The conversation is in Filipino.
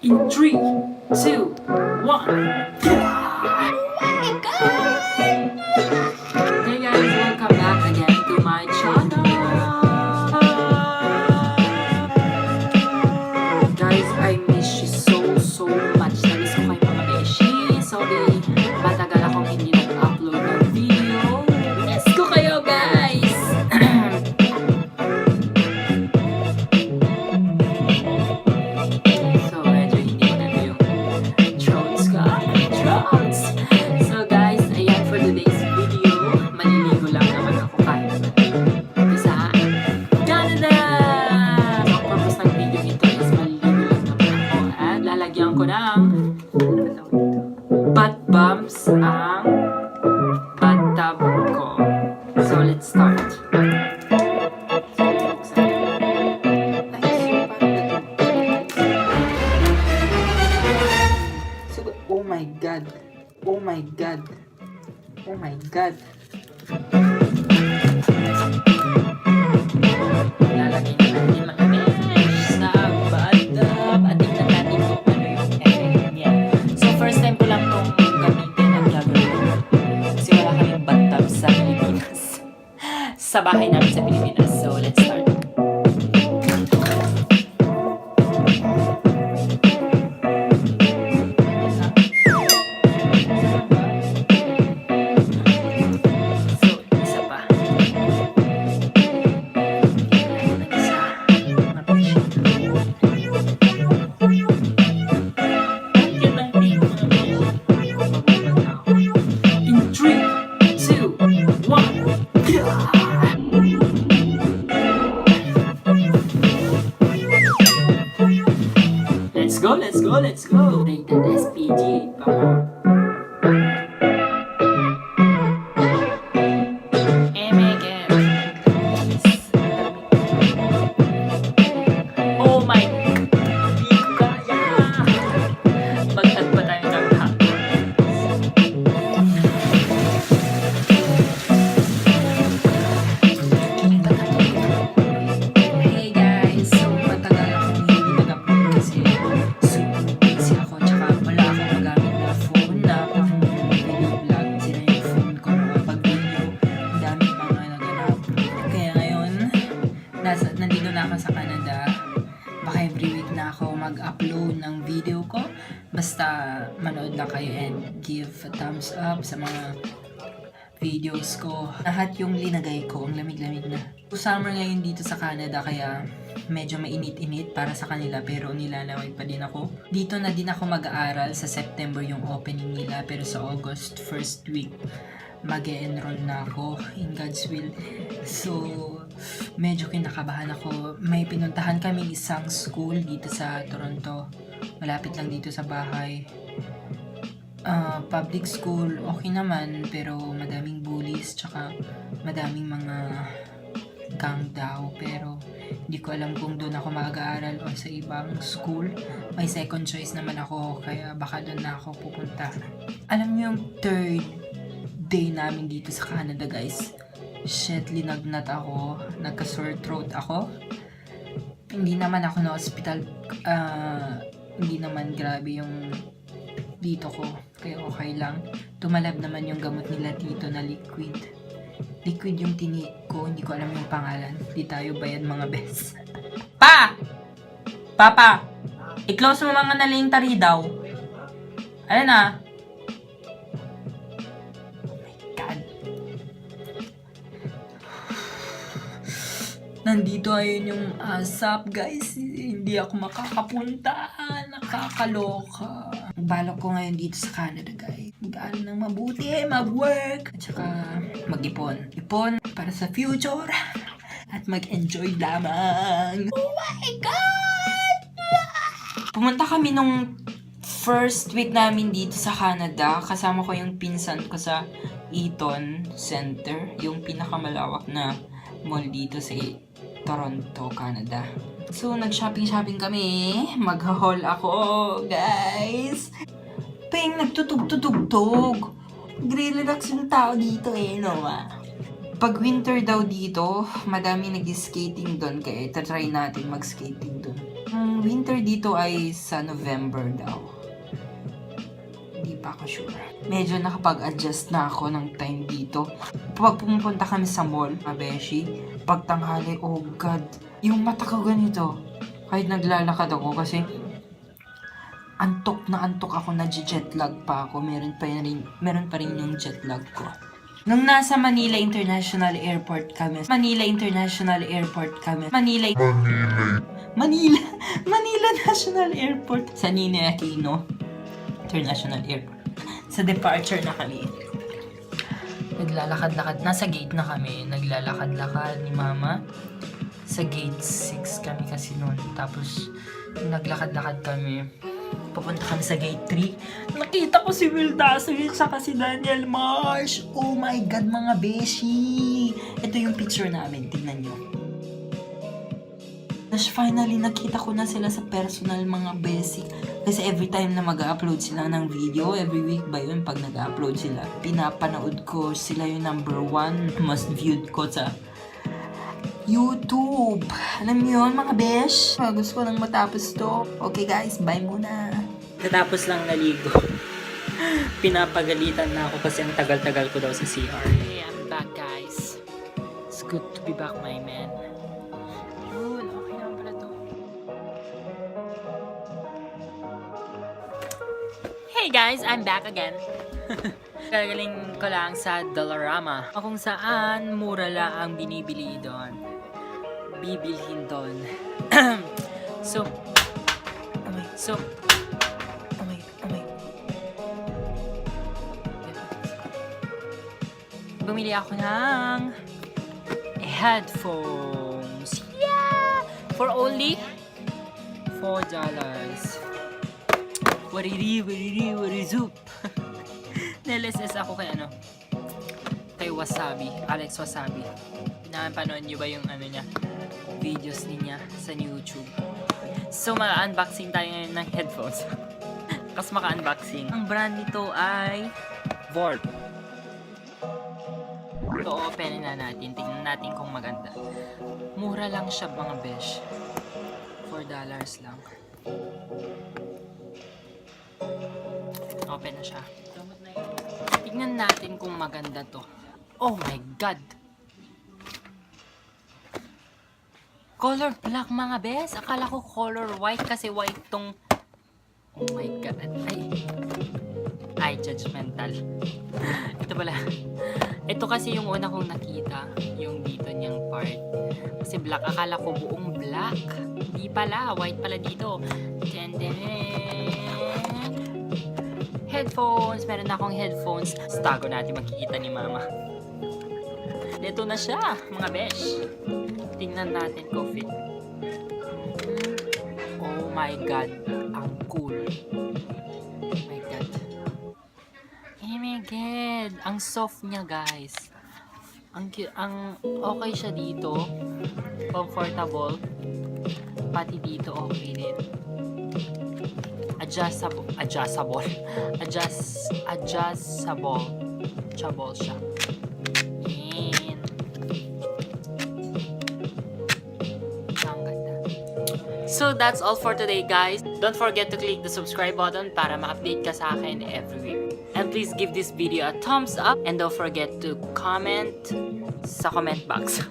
In 3, 2, 1. Hey guys, welcome back again to my channel. Guys, I miss you so much. Namiss ko kayo mga beshi. Sorry, matagal akong hindi nag-upload ng video. Miss ko kayo guys. So, medyo hindi ko na yung throats ko. Throats! So guys, ayan for today's video. Maliligo lang naman ako kahit dito sa Canada! So, ang purpose ng video ito is maliligo lang naman ako at lalagyan ko ng butt bumps ang bathtub ko. So, let's start. Oh my god. Oh my god. Oh my god. Lalagay na natin mga besh sa bathtub at tingnan natin kung ano yung effect niya. So first time ko lang itong gamitin at gagawin kasi wala kaming bathtub sa Pilipinas. Sa bahay namin sa Pilipinas. So let's start. Let's go! Rated SPG pa mo. Oh my! Hindi ko kaya! Mag-add pa tayo ng hot. Hey guys! So matagal akong hindi nag-upload kasi busy ako tsaka wala akong magamit na phone na pang video vlog. Sila yung phone ko na pag video. Ang dami mga naganap. Kaya ngayon, nandito na ako sa Canada. Baka every week na ako mag-upload ng video ko. Basta manood lang kayo and give a thumbs up sa mga videos ko. Lahat yung linagay ko, ang lamig-lamig na. Summer ngayon dito sa Canada kaya medyo mainit-init para sa kanila pero nilalaway pa din ako. Dito na din ako mag-aaral sa September yung opening nila pero sa August first week mag-e-enroll na ako in God's will. So medyo kinakabahan ako. May pinuntahan kami isang school dito sa Toronto. Malapit lang dito sa bahay. Public school, okay naman pero madaming bullies tsaka madaming mga gang daw pero hindi ko alam kung doon ako mag-aaral o sa ibang school. May second choice naman ako kaya baka doon na ako pupunta. Alam niyo yung third day namin dito sa Canada guys, shit, linagnat ako, nagka-sore throat ako. Hindi naman ako na hospital, hindi naman grabe yung dito ko, kaya okay lang. Tumalab naman yung gamot nila dito na liquid yung tinik ko, hindi ko alam yung pangalan. Di tayo bayad mga bes. Papa, i-close mo mga naling tari daw. Ano na? Nandito ayun yung asap guys, hindi ako makakapunta, nakakaloka. Balak ko ngayon dito sa Canada guys, mag-aaral ng mabuti, mag-work, at saka mag-ipon. Ipon para sa future, at mag-enjoy lamang. Oh my God! Pumunta kami nung first week namin dito sa Canada, kasama ko yung pinsan ko sa Eaton Center, yung pinakamalawak na mall dito sa Toronto, Canada. So, nag-shopping kami. Mag-haul ako, guys. Peng, nagtutug-tutug-tug. Nagre-relax yung tao dito no Pag winter daw dito, madami nag-skating doon. Kaya itatry natin mag-skating doon. Ang winter dito ay sa November daw. Hindi pa ako sure. Medyo nakapag-adjust na ako ng time dito. Pag pumunta kami sa mall, Beshi, pag tanghali, oh God, yung mata ko ganito. Kahit naglalakad ako kasi antok ako, na-jet lag pa ako. Meron pa rin yung jet lag ko. Nung nasa Manila International Airport kami, Manila National Airport, sa Ninoy Aquino International Airport. Sa departure na kami. Naglalakad-lakad, nasa gate na kami, naglalakad-lakad ni Mama. Sa gate 6 kami kasi noon. Tapos, naglakad-lakad kami. Papunta kami sa gate 3. Nakita ko si Will Dasovic saka si Daniel Marsh. Oh my God, mga beshi! Ito yung picture namin. Tingnan nyo. Tapos finally, nakita ko na sila sa personal, mga beshi. Kasi every time na mag-upload sila ng video, every week ba yun, pag nag-upload sila, pinapanood ko sila yung #1 most viewed ko sa YouTube. Alam niyo yun, mga besh? Gusto ko nang matapos to. Okay guys, bye muna. Katapos lang naligo. Pinapagalitan na ako kasi ang tagal-tagal ko daw sa CR. Hey, I'm back guys. It's good to be back, my man. Yun, okay naman pala to. Hey guys, I'm back again. Gagaling ko lang sa Dollarama. Kung saan mura lang ang binibili doon. Bibilhin doon. Bumili ako ng headphones. Yeah! For only $4. What is up? Nal-SS ako kay kay Wasabi, Alex Wasabi. Napanood nyo ba yung niya, videos niya sa YouTube? So maka-unboxing tayo ngayon ng headphones. Kasi maka-unboxing. Ang brand nito ay Volt. So open na natin, tingnan natin kung maganda. Mura lang siya, mga besh. $4 lang. Open na siya. Tignan natin kung maganda to. Oh my God! Color black, mga bes. Akala ko color white kasi white tong... Oh my God. Ay, judgmental. Ito pala. Ito kasi yung una kong nakita. Yung dito niyang part. Kasi black. Akala ko buong black. Hindi pala. White pala dito. Headphones. Meron akong headphones. Tago natin, makikita ni Mama. Ito na siya, mga besh. Tingnan natin kung fit. Oh my God. Ang cool. Oh my God. Oh my God. Ang soft niya, guys. Ang okay siya dito. Comfortable. Pati dito okay din. Adjustable siya. So that's all for today, guys. Don't forget to click the subscribe button para ma-update ka sa akin every week. And please give this video a thumbs up and don't forget to comment sa comment box.